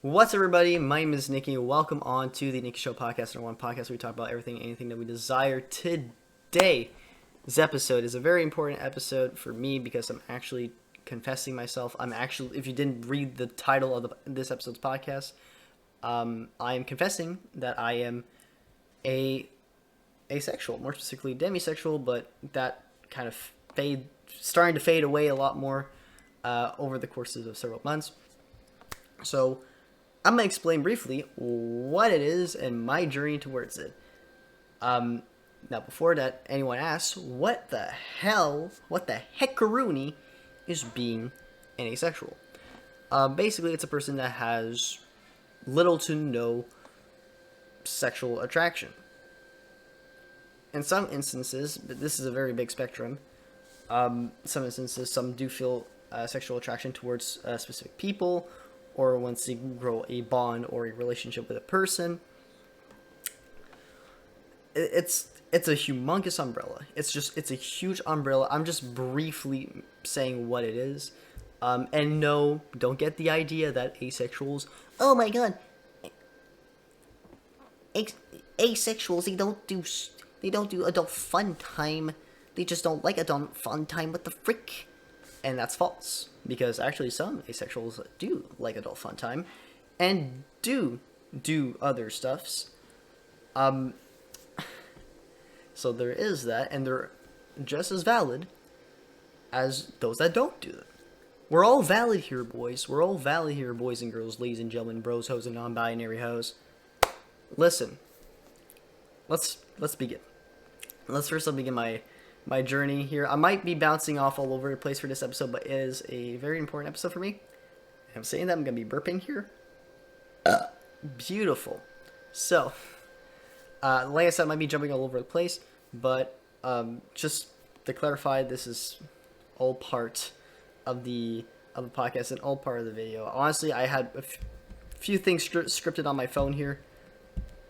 What's up, everybody? My name is Nikkei. Welcome on to the Nikkei Show podcast, one podcast where we talk about everything, anything that we desire. Today's episode is a very important episode for me because I'm actually confessing myself. If you didn't read the title of this episode's podcast, I am confessing that I am asexual, more specifically demisexual, but that kind of starting to fade away a lot more over the courses of several months. So I'm going to explain briefly what it is and my journey towards it. Now, before that, anyone asks, what the heckaroonie is being an asexual? Basically, it's a person that has little to no sexual attraction. In some instances, but this is a very big spectrum, some instances, some do feel sexual attraction towards specific people, or once they grow a bond or a relationship with a person. It's a humongous umbrella. It's a huge umbrella. I'm just briefly saying what it is. And no, don't get the idea that asexuals, oh my god, asexuals, they don't do adult fun time. They just don't like adult fun time. What the frick? And that's false, because actually some asexuals do like adult fun time and do other stuffs. So there is that, and they're just as valid as those that don't do it. We're all valid here, boys. We're all valid here, boys and girls, ladies and gentlemen, bros, hoes, and non-binary hoes. Listen, let's begin. Let's first begin my journey here. I might be bouncing off all over the place for this episode, but it is a very important episode for me. I'm saying that I'm going to be burping here. Beautiful. So, like I said, I might be jumping all over the place, but just to clarify, this is all part of the podcast and all part of the video. Honestly, I had a few things scripted on my phone here,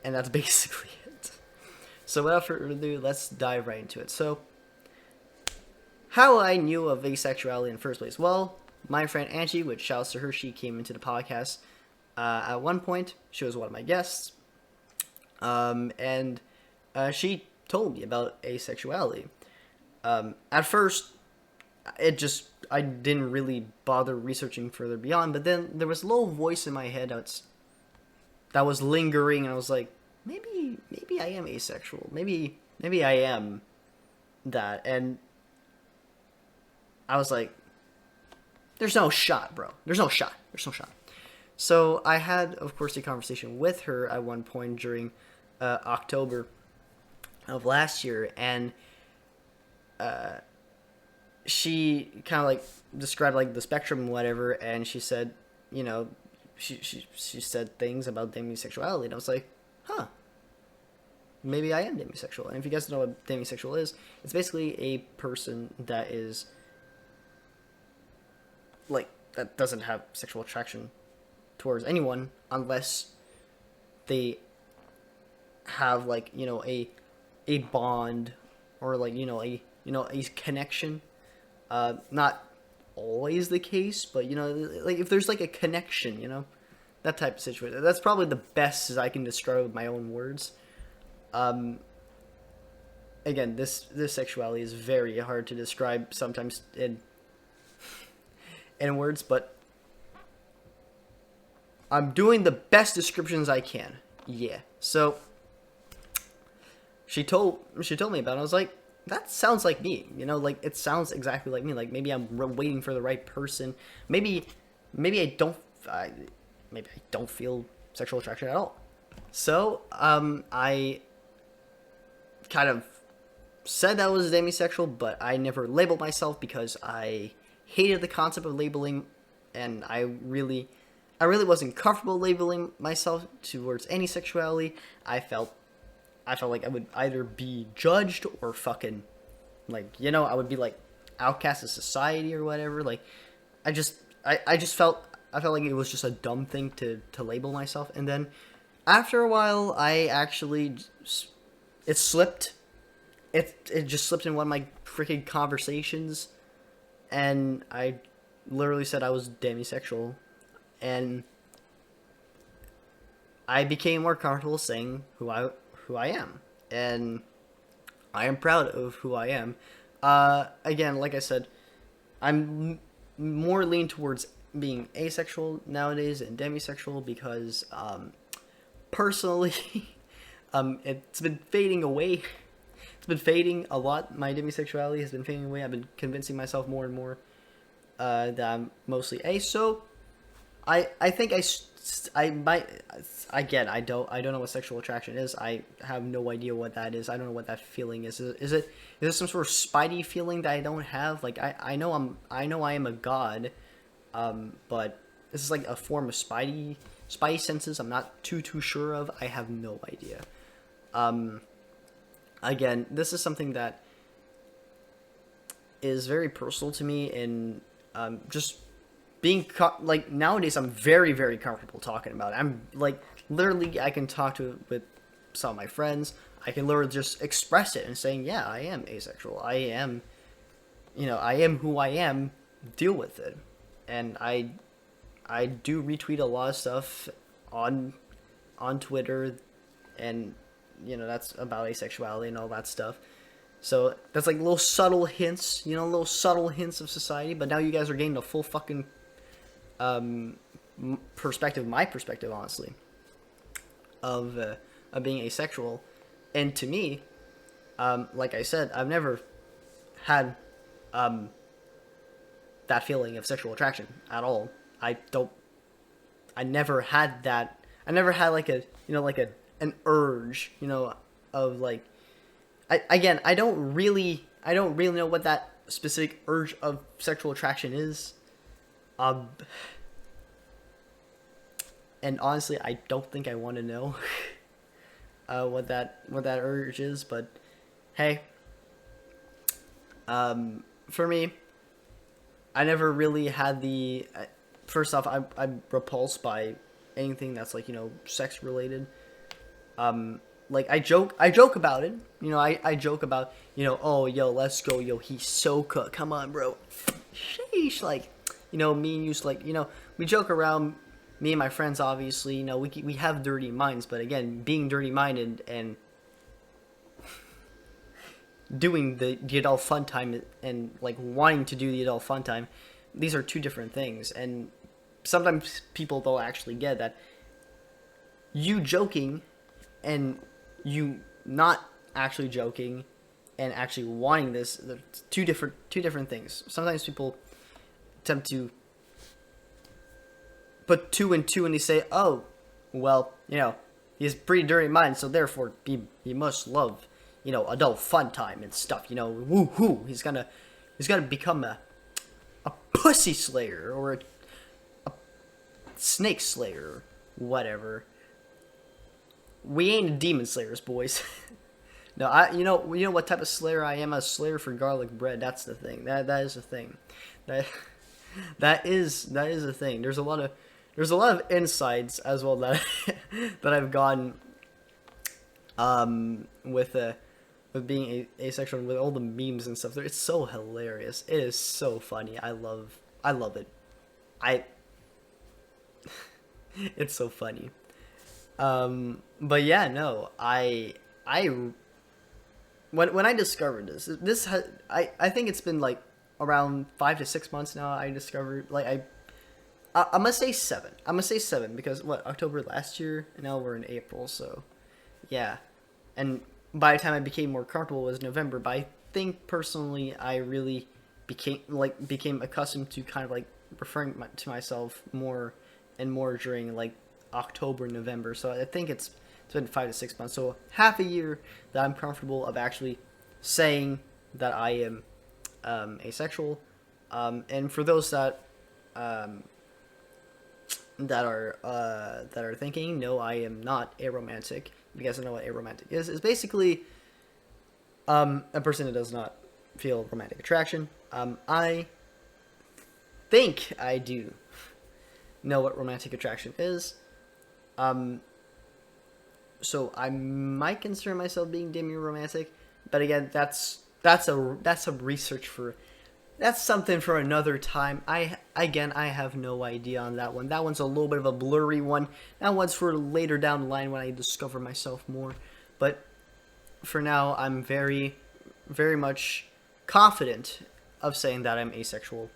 and that's basically it. So without further ado, let's dive right into it. So, how I knew of asexuality in the first place? Well, my friend Angie, which shouts to her, she came into the podcast at one point. She was one of my guests. And she told me about asexuality. At first, I didn't really bother researching further beyond, but then there was a little voice in my head that was lingering, and I was like, maybe I am asexual. Maybe I am that. And I was like, there's no shot, bro. There's no shot. So I had, of course, a conversation with her at one point during October of last year, and she kind of like described like the spectrum and whatever, and she said, she said things about demisexuality, and I was like, huh, maybe I am demisexual. And if you guys don't know what demisexual is, it's basically a person that is like, that doesn't have sexual attraction towards anyone unless they have like, a bond or like, a connection. Not always the case, but like if there's like a connection, that type of situation. That's probably the best as I can describe with my own words. Again, this sexuality is very hard to describe sometimes in words, but I'm doing the best descriptions I can. Yeah. So she told me about it. I was like, that sounds like me. Like it sounds exactly like me. Like maybe I'm waiting for the right person. Maybe I don't feel sexual attraction at all. So I kind of said that I was demisexual, but I never labeled myself because I hated the concept of labeling, and I really wasn't comfortable labeling myself towards any sexuality. I felt like I would either be judged or fucking, like, I would be like outcast of society or whatever. Like, I felt like it was just a dumb thing to label myself. And then after a while, it slipped. It just slipped in one of my freaking conversations, and I literally said I was demisexual, and I became more comfortable saying who I am, and I am proud of who I am. Again, like I said, I'm more lean towards being asexual nowadays and demisexual because personally, it's been fading away. It's been fading a lot. My demisexuality has been fading away. I've been convincing myself more and more that I'm mostly ace. So I think I might, again, I don't know what sexual attraction is. I have no idea what that is. I don't know what that feeling is. Is it some sort of spidey feeling that I don't have? Like I know I am a god, but this is like a form of spidey senses. I'm not too sure of. I have no idea. Again, this is something that is very personal to me, and just being like nowadays I'm very comfortable talking about it. I'm like literally I can talk to with some of my friends. I can literally just express it and saying, yeah, I am asexual. I am, I am who I am. Deal with it. And I do retweet a lot of stuff on Twitter, and that's about asexuality and all that stuff. So that's like little subtle hints, little subtle hints of society. But now you guys are getting the full fucking perspective, my perspective, honestly, of being asexual. And to me, like I said, I've never had that feeling of sexual attraction at all. I never had that. I never had like an urge, of like, I don't really know what that specific urge of sexual attraction is. And honestly, I don't think I want to know what that urge is. But hey, for me, I never really had the. First off, I'm repulsed by anything that's like sex related. Like I joke about it. I joke about oh yo, let's go, yo, he's so cooked. Come on, bro. Sheesh, like me and you, like we joke around. Me and my friends, obviously, we have dirty minds, but again, being dirty minded and doing the adult fun time and like wanting to do the adult fun time, these are two different things. And sometimes people don't actually get that you joking and you not actually joking and actually wanting this, two different things. Sometimes people attempt to put two and two and they say, oh, well, he's pretty dirty mind, so therefore he must love, adult fun time and stuff, woo hoo. He's gonna become a pussy slayer or a snake slayer, whatever. We ain't demon slayers, boys. No, you know what type of slayer I am? A slayer for garlic bread. That's the thing. That is the thing. That is a thing. There's a lot of insights as well that that I've gotten with being asexual, with all the memes and stuff. It's so hilarious. It is so funny. I love it. It's so funny. But yeah, no, when I discovered this I think it's been like around 5 to 6 months now. I discovered, like, I'm gonna say 7. I'm gonna say 7 because October last year, and now we're in April, so yeah. And by the time I became more comfortable was November. But I think personally, I really became accustomed to kind of like referring to myself more and more during like October, November. So I think it's been 5 to 6 months, so half a year that I'm comfortable of actually saying that I am asexual. And for those that are thinking, no, I am not aromantic. If you guys don't know what aromantic is, it's basically a person that does not feel romantic attraction. I think I do know what romantic attraction is. So I might consider myself being demi-romantic, but again, that's a research for, that's something for another time. Again, I have no idea on that one. That one's a little bit of a blurry one. That one's for later down the line when I discover myself more. But for now, I'm very, very much confident of saying that I'm asexual.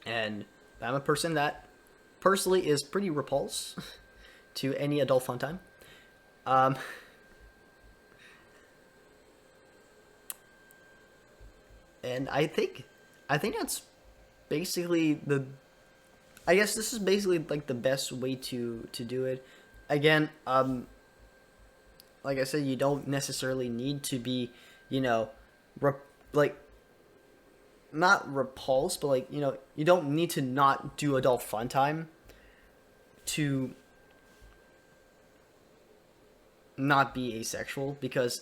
And I'm a person that personally is pretty repulsed to any adult fun time. Um, and I think that's basically the. I guess this is basically like the best way to do it. Again, like I said, you don't necessarily need to be, you know, like not repulsed, but like you don't need to not do adult fun time to not be asexual, because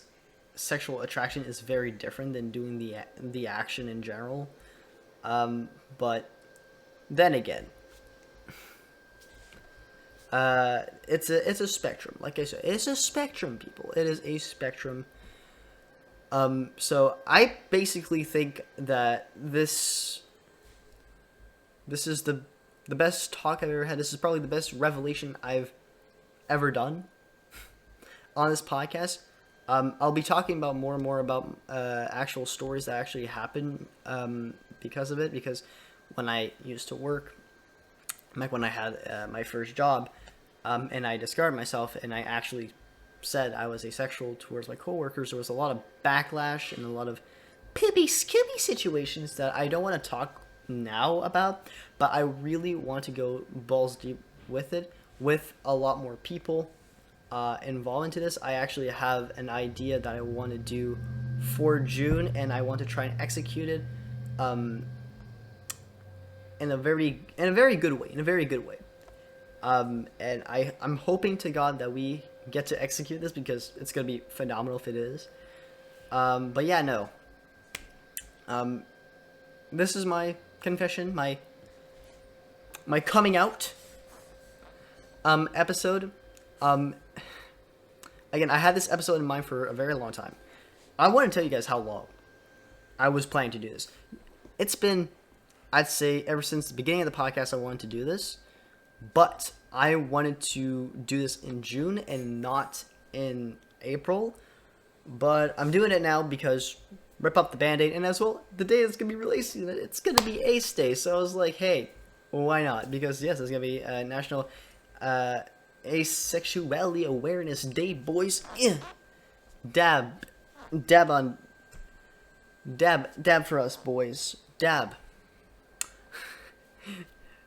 sexual attraction is very different than doing the action in general. But then again, it's a spectrum. Like I said, it's a spectrum, people. It is a spectrum. So I basically think that this is the best talk I've ever had. This is probably the best revelation I've ever done on this podcast. I'll be talking about more and more about actual stories that actually happen because of it. Because when I used to work, like when I had my first job, and I discovered myself, and I actually said I was asexual towards my coworkers, there was a lot of backlash and a lot of pibby skibby situations that I don't want to talk now about, but I really want to go balls deep with it, with a lot more people involved into this. I actually have an idea that I want to do for June, and I want to try and execute it in a very good way. And I'm hoping to God that we get to execute this, because it's gonna be phenomenal if it is. But yeah, no. This is my confession, my coming out episode. Again, I had this episode in mind for a very long time. I want to tell you guys how long I was planning to do this. It's been, I'd say, ever since the beginning of the podcast, I wanted to do this. But I wanted to do this in June and not in April. But I'm doing it now because rip up the Band-Aid. And as well, the day it's going to be releasing it, it's going to be Ace Day. So I was like, hey, why not? Because, yes, it's going to be a National Asexuality Awareness Day, boys. Dab for us, boys. Dab.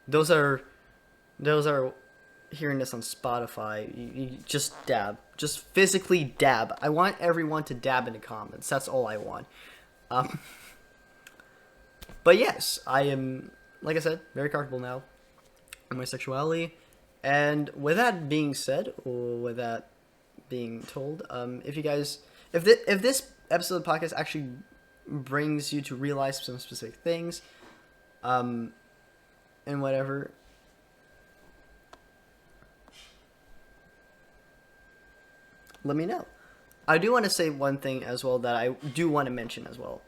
Those are hearing this on Spotify. You just dab. Just physically dab. I want everyone to dab in the comments. That's all I want. But yes, I am, like I said, very comfortable now in my sexuality. And with that being said, or with that being told, if this episode of the podcast actually brings you to realize some specific things, and whatever, let me know. I do want to say one thing as well that I do want to mention as well,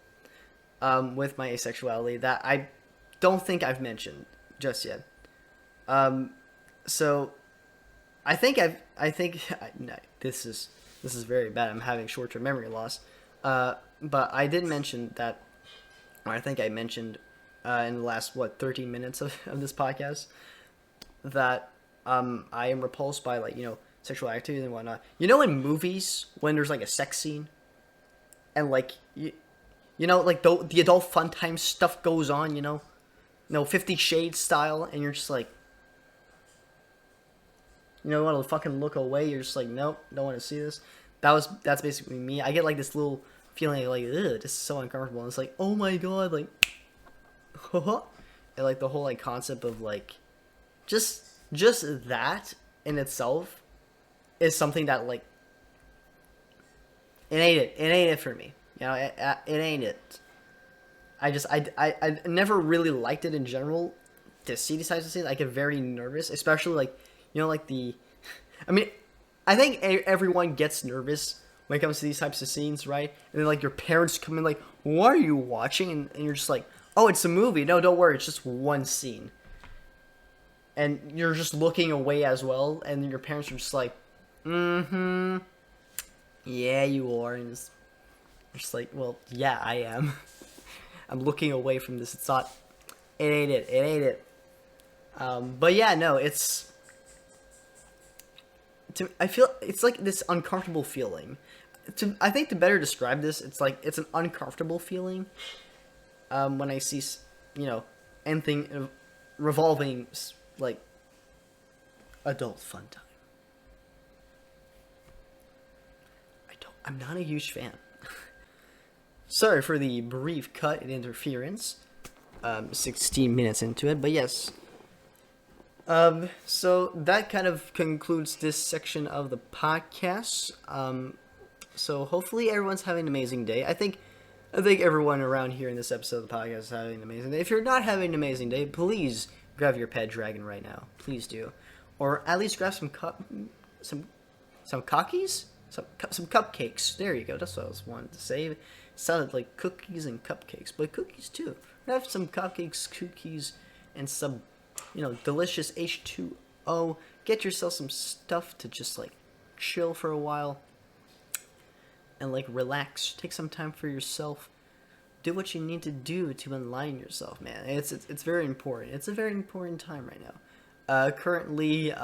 with my asexuality, that I don't think I've mentioned just yet. So no, this is very bad. I'm having short-term memory loss. But I did mention that, or I think I mentioned in the last 13 minutes of this podcast, that I am repulsed by, like, sexual activity and whatnot. In movies when there's like a sex scene, and like like the adult fun time stuff goes on, 50 Shades style, and you're just like, want to fucking look away. You're just like, nope, don't want to see this. That's basically me. I get like this little feeling like, ugh, this is so uncomfortable. And it's like, oh my god, like, and like the whole like concept of like, just that in itself is something that, like, it ain't it for me. It ain't it. I never really liked it in general to see these types of scenes. I get very nervous, especially like, like I mean, I think everyone gets nervous when it comes to these types of scenes, right? And then like your parents come in like, what are you watching? And you're just like, Oh, it's a movie. No, don't worry. It's just one scene. And you're just looking away as well, and your parents are just like, mm-hmm, yeah, you are. And it's just like, well, yeah, I am. I'm looking away from this. It's not, it ain't it. It ain't it. But yeah, no, it's, I feel, it's like this uncomfortable feeling. I think to better describe this, it's like, it's an uncomfortable feeling when I see, anything revolving, like, adult fun time. I'm not a huge fan. Sorry for the brief cut and interference. 16 minutes into it, but yes. So that kind of concludes this section of the podcast. So hopefully everyone's having an amazing day. I think everyone around here in this episode of the podcast is having an amazing day. If you're not having an amazing day, please grab your pet dragon right now. Please do. Or at least grab some cookies? Some cupcakes. There you go. That's what I was wanting to say. It sounded like cookies and cupcakes, but cookies too. Have some cupcakes, cookies, and some, delicious H2O. Get yourself some stuff to just like chill for a while and like relax. Take some time for yourself. Do what you need to do to enlighten yourself, man. It's very important. It's a very important time right now. Currently,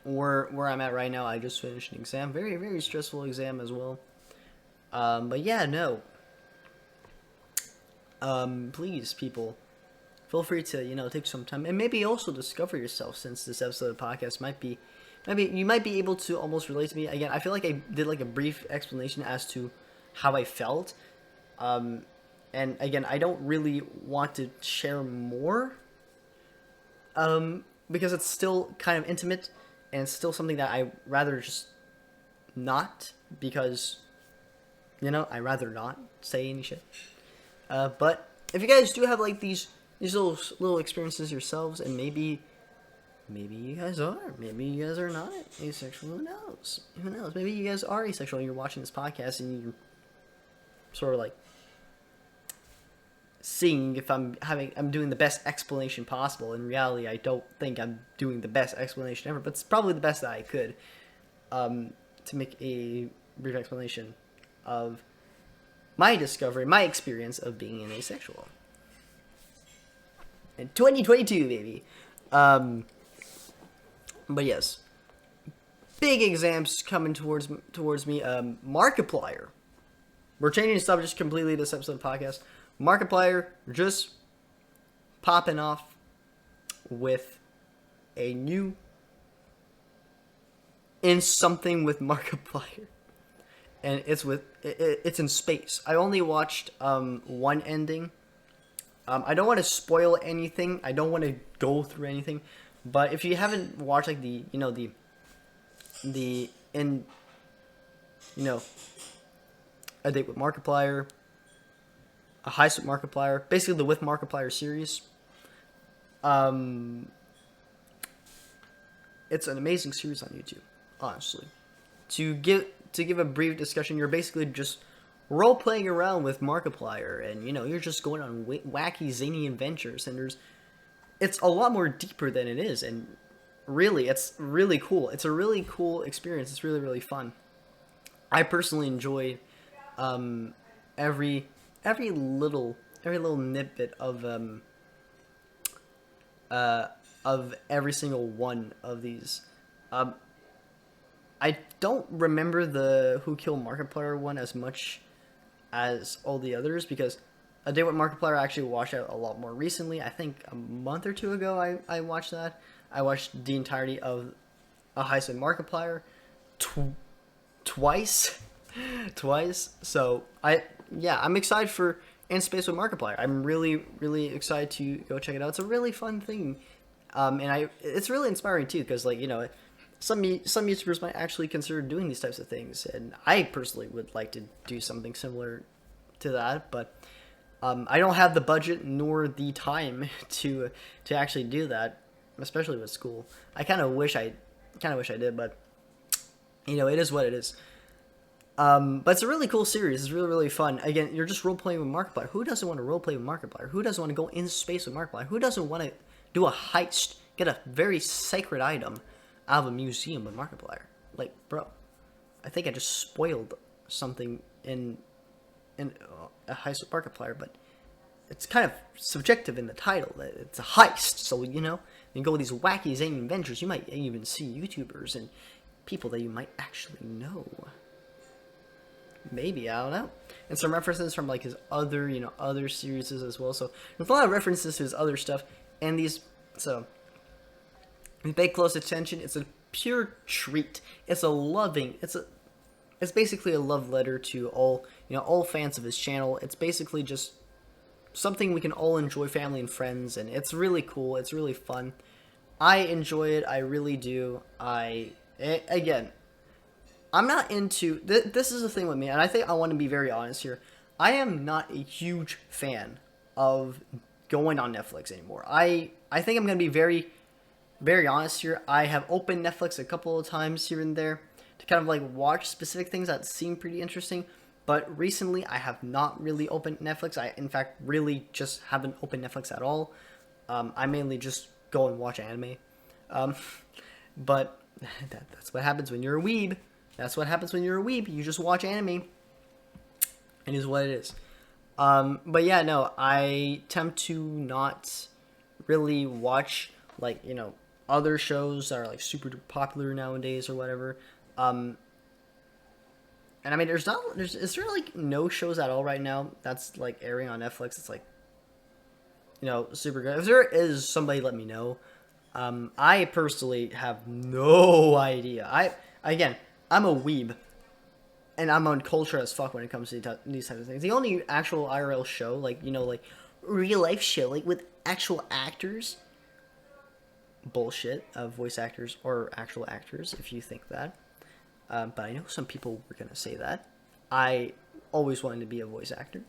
where I'm at right now, I just finished an exam. Very, very stressful exam as well. But yeah, no. Please, people, feel free to, take some time and maybe also discover yourself, since this episode of the podcast you might be able to almost relate to me. Again, I feel like I did like a brief explanation as to how I felt. And again, I don't really want to share more, because it's still kind of intimate and it's still something that I rather just not, because, I rather not say any shit. But if you guys do have like these little experiences yourselves, and maybe you guys are, maybe you guys are not asexual. Who knows? Who knows? Maybe you guys are asexual and you're watching this podcast and you're sort of like seeing if I'm doing the best explanation possible. In reality, I don't think I'm doing the best explanation ever, but it's probably the best that I could, to make a brief explanation of my discovery, my experience of being an asexual. In 2022, baby. But yes. Big exams coming towards me. Markiplier. We're changing the subject completely this episode of the podcast. Markiplier just popping off with a new in something with Markiplier. And it's in space. I only watched one ending. I don't want to spoil anything. I don't want to go through anything. But if you haven't watched like the A Date with Markiplier, A Heist with Markiplier, basically the With Markiplier series, it's an amazing series on YouTube, honestly. To give a brief discussion, you're basically just role-playing around with Markiplier, and, you're just going on wacky, zany adventures, and it's a lot more deeper than it is, and really, it's really cool. It's a really cool experience. It's really, really fun. I personally enjoyed every little nitbit of every single one of these. I don't remember the Who Killed Markiplier one as much as all the others, because A Day with Markiplier I actually watched out a lot more recently. I think a month or two ago I watched that. I watched the entirety of A Heist with Markiplier twice. So I'm excited for In Space with Markiplier. I'm really, really excited to go check it out. It's a really fun thing. And it's really inspiring too, because some YouTubers might actually consider doing these types of things, and I personally would like to do something similar to that, but I don't have the budget nor the time to actually do that, especially with school. I kind of wish I did, but it is what it is. But it's a really cool series. It's really, really fun. Again, you're just role playing with Markiplier. Who doesn't want to role play with Markiplier? Who doesn't want to go in space with Markiplier? Who doesn't want to do a heist, get a very sacred item out of a museum with Markiplier? Like, bro, I think I just spoiled something in a heist with Markiplier, but it's kind of subjective in the title. It's a heist, so you go with these wacky zany adventures. You might even see YouTubers and people that you might actually know. Maybe, I don't know. And some references from like his other series as well. So there's a lot of references to his other stuff, and these. So if you pay close attention, it's a pure treat. It's a loving. It's basically a love letter to all fans of his channel. It's basically just something we can all enjoy, family and friends, and it's really cool. It's really fun. I enjoy it. I really do. Again, I'm not into this is the thing with me, and I think I want to be very honest here. I am not a huge fan of going on Netflix anymore. I think I'm gonna be very, very honest here. I have opened Netflix a couple of times here and there to kind of like watch specific things that seem pretty interesting. But recently, I have not really opened Netflix. I, in fact, really just haven't opened Netflix at all. I mainly just go and watch anime. But that's what happens when you're a weeb. That's what happens when you're a weeb. You just watch anime. It is what it is. But yeah, no, I tend to not really watch like other shows that are like super popular nowadays or whatever. And I mean, is there like no shows at all right now that's like airing on Netflix? It's like, super good. If there is, somebody let me know. I personally have no idea. I'm a weeb, and I'm on culture as fuck when it comes to these types of things. The only actual IRL show, like real life show, like with actual actors, bullshit of voice actors or actual actors, if you think that. But I know some people were gonna say that. I always wanted to be a voice actor.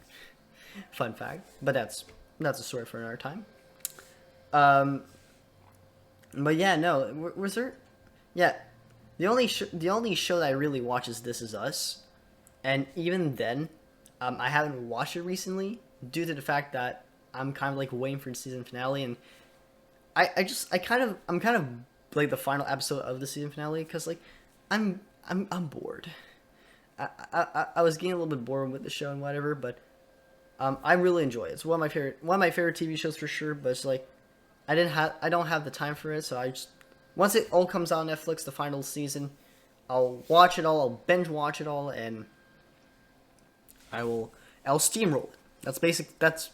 Fun fact, but that's a story for another time. But yeah, no, was there? Yeah, the only show that I really watch is This Is Us, and even then, I haven't watched it recently due to the fact that I'm kind of like waiting for the season finale, and I'm kind of like the final episode of the season finale because like I'm bored. I was getting a little bit bored with the show and whatever, but I really enjoy it. It's one of my favorite TV shows for sure. But it's like I don't have the time for it, so I just once it all comes out on Netflix, the final season, I'll watch it all. I'll binge watch it all, and I'll steamroll it. That's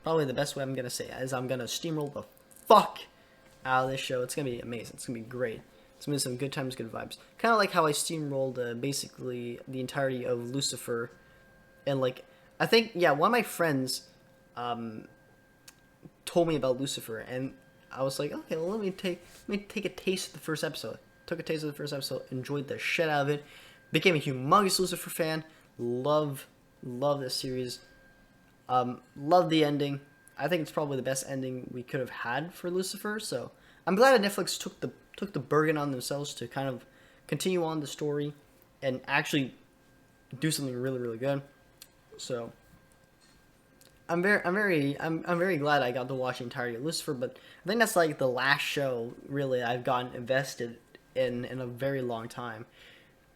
probably the best way I'm gonna say it, is I'm gonna steamroll the fuck out of this show. It's gonna be amazing. It's gonna be great. It's gonna be some good times, good vibes. Kind of like how I steamrolled basically the entirety of Lucifer, and like I think one of my friends told me about Lucifer, and I was like, okay, well, let me take a taste of the first episode. Took a taste of the first episode, enjoyed the shit out of it, became a humongous Lucifer fan. Love this series. Love the ending. I think it's probably the best ending we could have had for Lucifer. So I'm glad that Netflix took the burden on themselves to kind of continue on the story and actually do something really, really good. So I'm very glad I got to watch the entirety of Lucifer, but I think that's like the last show really I've gotten invested in a very long time.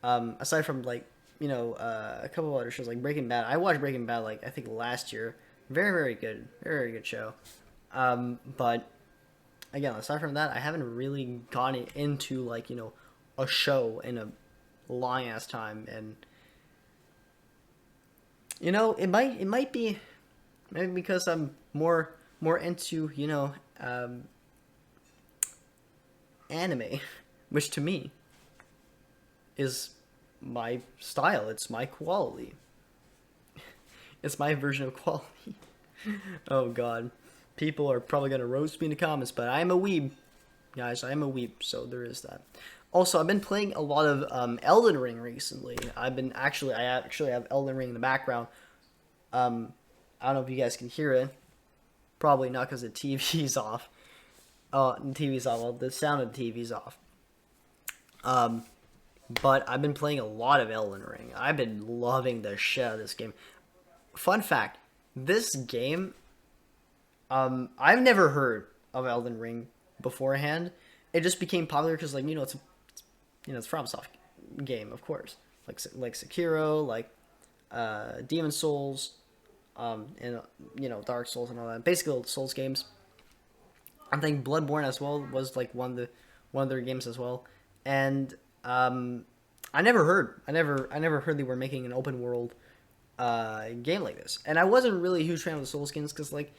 Aside from like a couple of other shows like Breaking Bad. I watched Breaking Bad like I think last year. Very, very good, very, very good show. But again, aside from that, I haven't really gotten into like a show in a long ass time, and it might be maybe because I'm more into anime, which to me is my style. It's my quality. It's my version of quality. Oh god. People are probably gonna roast me in the comments, but I am a weeb. Guys, I am a weeb, so there is that. Also, I've been playing a lot of Elden Ring recently. I actually have Elden Ring in the background. I don't know if you guys can hear it. Probably not because the TV's off. The TV's off. Well, the sound of the TV's off. but I've been playing a lot of Elden Ring. I've been loving the shit out of this game. Fun fact: this game, I've never heard of Elden Ring beforehand. It just became popular because, like, it's FromSoft game, of course, like Sekiro, like Demon Souls, and Dark Souls and all that. Basically, all the Souls games. I think Bloodborne as well was like one of their games as well, and I never heard they were making an open world game like this, and I wasn't really a huge fan of the Souls games because, like,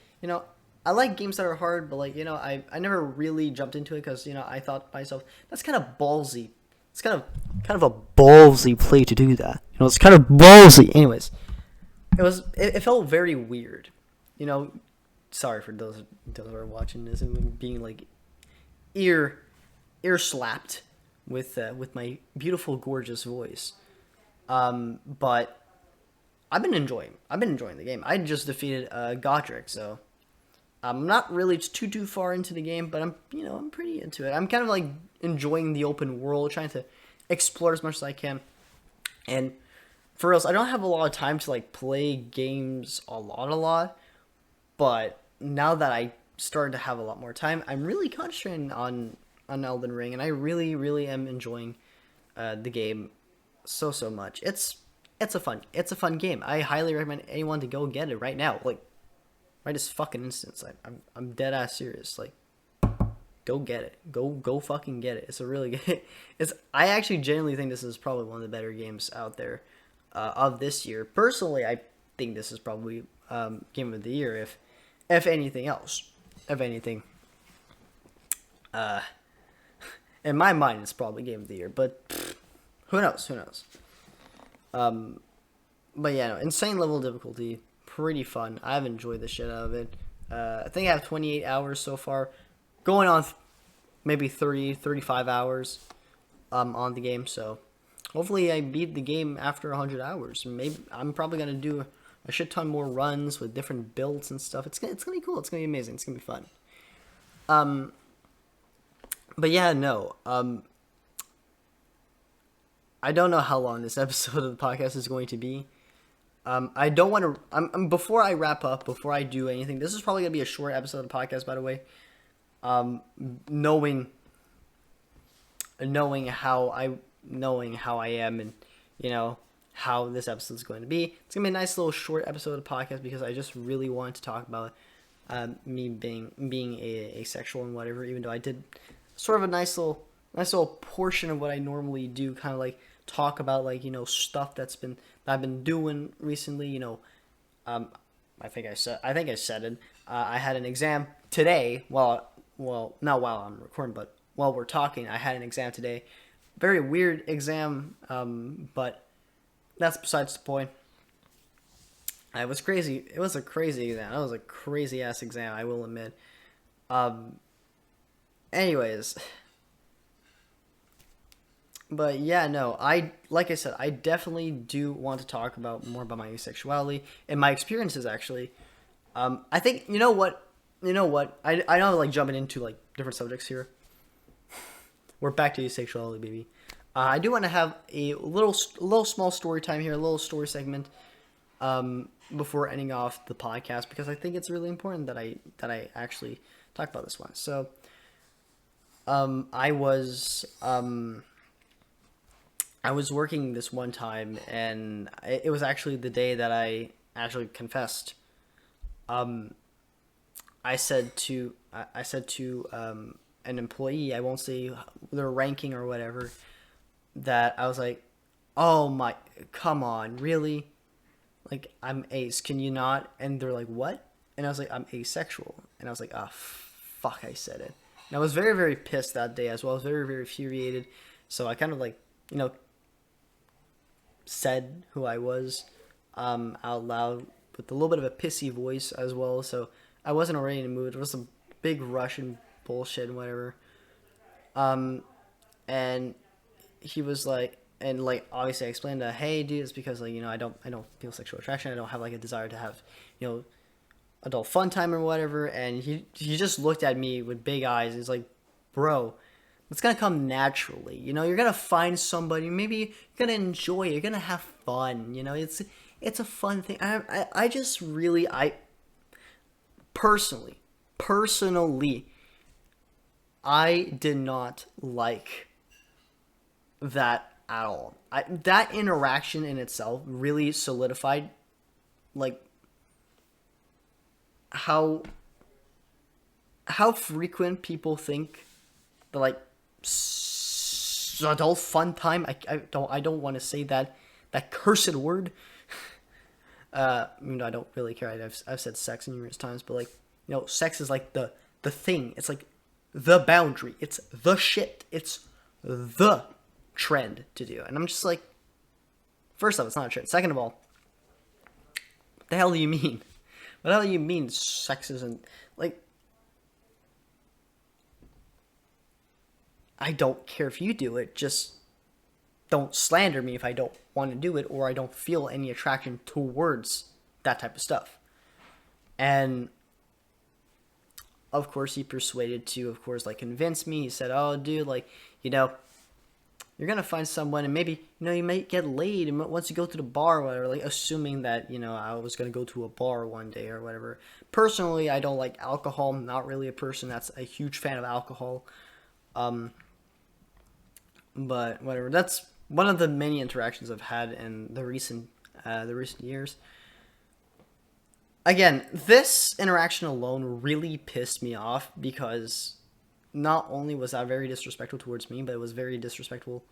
I like games that are hard, but, like, I never really jumped into it because I thought to myself, that's kind of ballsy. It's kind of a ballsy play to do that. It's kind of ballsy. Anyways, it felt very weird. Sorry for those who are watching this and being like ear slapped with my beautiful, gorgeous voice. But I've been enjoying the game. I just defeated Godric, so I'm not really too far into the game, but I'm pretty into it. I'm kind of like enjoying the open world, trying to explore as much as I can. And for us, I don't have a lot of time to like play games a lot, but now that I started to have a lot more time, I'm really concentrating on Elden Ring, and I really am enjoying the game so much. It's a fun game. I highly recommend anyone to go get it right now, like right this fucking instance. I'm dead ass serious. Like, go get it. Go fucking get it. It's a really good. I actually genuinely think this is probably one of the better games out there of this year. Personally, I think this is probably game of the year, if anything else. If anything, in my mind, it's probably game of the year. But who knows? But yeah, no, insane level of difficulty. Pretty fun. I've enjoyed the shit out of it. I think I have 28 hours so far. Going on maybe 30, 35 hours on the game. So hopefully I beat the game after 100 hours. Maybe I'm probably going to do a shit ton more runs with different builds and stuff. It's gonna be cool. It's gonna be amazing. It's gonna be fun. But yeah, no. I don't know how long this episode of the podcast is going to be. I don't want to. Before I wrap up, before I do anything, this is probably gonna be a short episode of the podcast. By the way, knowing how I am, and how this episode is going to be. It's going to be a nice little short episode of the podcast because I just really wanted to talk about me being asexual and whatever, even though I did sort of a nice little portion of what I normally do, kind of like talk about, like, stuff that I've been doing recently. I think I said it. I had an exam today. Well, not while I'm recording, but while we're talking, I had an exam today. Very weird exam, but that's besides the point. It was crazy. It was a crazy exam. That was a crazy ass exam, I will admit. Anyways. But yeah, no, like I said, I definitely do want to talk more about my asexuality and my experiences, actually. I think, you know what? I know, like, jumping into, like, different subjects here. We're back to asexuality, baby. I do want to have a little small story time here, a little story segment, before ending off the podcast, because I think it's really important that I actually talk about this one. So, I was working this one time, and it was actually the day that I actually confessed. I said to an employee, I won't say their ranking or whatever, that I was like, oh my, come on, really? Like, I'm ace, can you not? And they're like, what? And I was like, I'm asexual. And I was like, fuck, I said it. And I was very, very pissed that day as well. I was very, very infuriated. So I kind of, like, said who I was out loud with a little bit of a pissy voice as well. So I wasn't already in the mood. It was some big Russian bullshit and whatever. And he was like, and like, obviously I explained that, hey dude, it's because, like, I don't feel sexual attraction. I don't have, like, a desire to have, adult fun time or whatever. And he just looked at me with big eyes. He's like, bro, It's gonna come naturally. You're gonna find somebody. Maybe you're gonna enjoy it. You're gonna have fun. It's a fun thing. I just really personally, I did not like that at all. That interaction in itself really solidified, like, how frequent people think the, like, adult fun time. I don't want to say that cursed word. I don't really care. I've said sex numerous times, but, like, sex is like the thing. It's like the boundary. It's the shit. It's the trend to do. And I'm just like, first off, it's not a trend. Second of all, what the hell do you mean? What the hell do you mean sex isn't, like, I don't care if you do it, just don't slander me if I don't want to do it or I don't feel any attraction towards that type of stuff. And of course he persuaded to, of course, like, convince me. He said, oh, dude, like, you're gonna find someone and maybe, you might get laid and once you go to the bar or whatever, like, assuming that, I was gonna go to a bar one day or whatever. Personally, I don't like alcohol. I'm not really a person that's a huge fan of alcohol. But whatever. That's one of the many interactions I've had in the recent years. Again, this interaction alone really pissed me off because not only was that very disrespectful towards me, but it was very disrespectful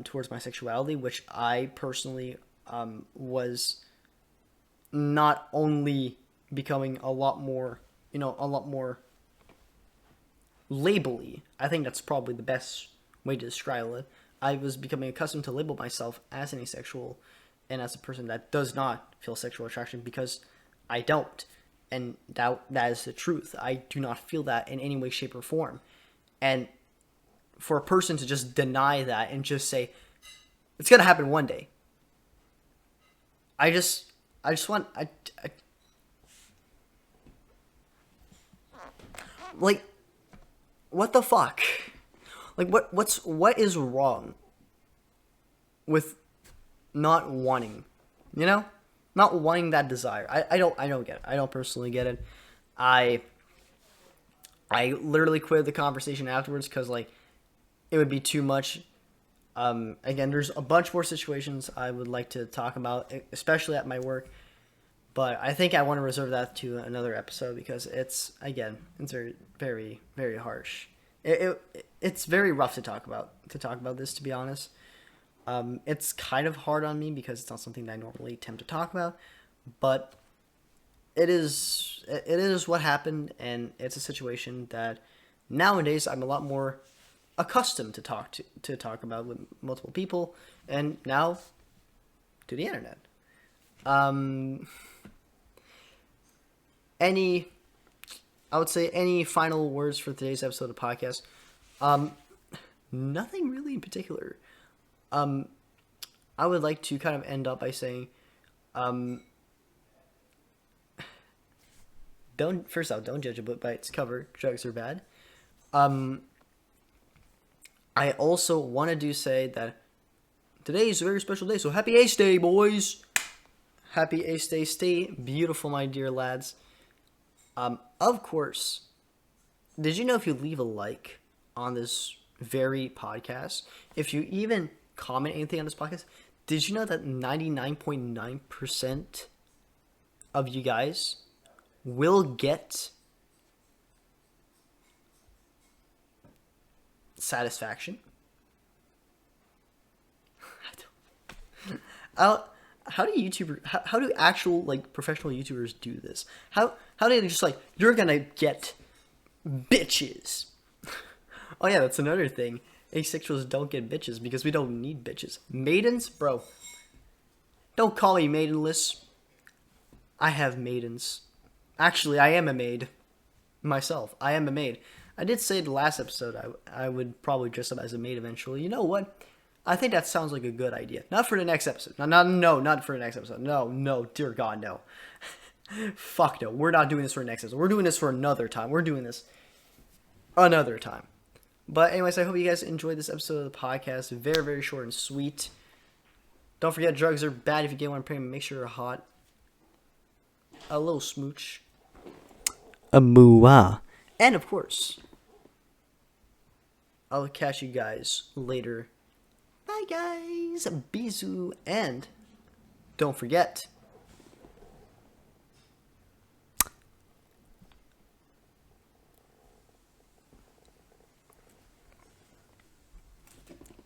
towards my sexuality, which I personally was not only becoming a lot more label-y. I think that's probably the best way to describe it. I was becoming accustomed to label myself as an asexual and as a person that does not feel sexual attraction because I don't. And that is the truth. I do not feel that in any way, shape, or form. And for a person to just deny that and just say, it's going to happen one day. I just want, like, what the fuck? Like, what is wrong with not wanting, not wanting that desire? I don't get it. I don't personally get it. I literally quit the conversation afterwards because, like, it would be too much. Again, there's a bunch more situations I would like to talk about, especially at my work. But I think I want to reserve that to another episode because it's very, very, very harsh. It's very rough to talk about this, to be honest. It's kind of hard on me because it's not something that I normally tend to talk about, but it is what happened, and it's a situation that nowadays I'm a lot more accustomed to talk about with multiple people, and now to the internet. I would say any final words for today's episode of the podcast? Nothing really in particular. I would like to kind of end up by saying, don't judge a book by its cover. Drugs are bad. I also want to say that today is a very special day, so happy Ace Day, boys! Happy Ace Day. Stay beautiful, my dear lads. Of course, did you know if you leave a like on this very podcast, if you even comment anything on this podcast, did you know that 99.9% of you guys will get satisfaction? How do actual, like, professional YouTubers do this? How do they just, like, you're gonna get bitches? Oh yeah, that's another thing. Asexuals don't get bitches because we don't need bitches. Maidens? Bro. Don't call me maidenless. I have maidens. Actually, I am a maid. Myself. I am a maid. I did say the last episode I would probably dress up as a maid eventually. You know what? I think that sounds like a good idea. Not for the next episode. Not for the next episode. No, dear God, no. Fuck no. We're not doing this for the next episode. We're doing this for another time. We're doing this another time. But anyways, I hope you guys enjoyed this episode of the podcast. Very, very short and sweet. Don't forget, drugs are bad. If you get one pregnant, make sure you're hot. A little smooch. A mooah. And of course, I'll catch you guys later. Bye guys. Bisous. And don't forget,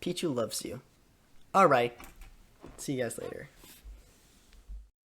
Pichu loves you. Alright. See you guys later.